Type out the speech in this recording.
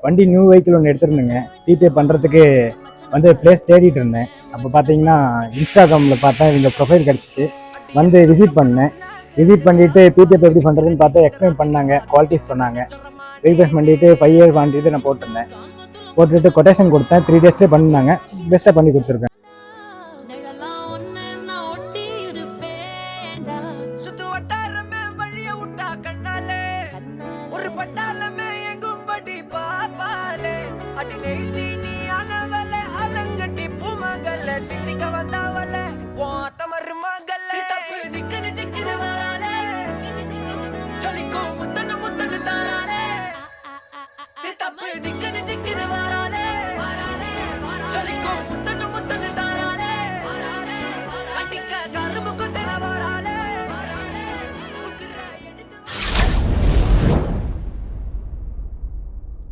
வண்டி new vehicle ஒன்று எடுத்துருந்தேங்க. GPay பண்ணுறதுக்கு வந்து பிளேஸ் தேடிட்டு இருந்தேன். அப்போ பார்த்தீங்கன்னா இன்ஸ்டாகிராமில் பார்த்தேன், இவங்க ப்ரொஃபைல் கிடச்சிச்சு. வந்து விசிட் பண்ணேன். விசிட் பண்ணிவிட்டு பிடிஎஃப் எப்படி பண்ணுறதுன்னு பார்த்து எக்ஸ்பிளைன் பண்ணாங்க, குவாலிட்டிஸ் சொன்னாங்க. ரீஃப்ரெஷ் பண்ணிவிட்டு 5 இயர் வாங்கிட்டு நான் போட்டிருந்தேன். போட்டுட்டு கொட்டேஷன் கொடுத்தேன். 3 டேஸ்லேயே பண்ணினாங்க. பெஸ்ட்டாக பண்ணி கொடுத்துருக்கேன். Chicken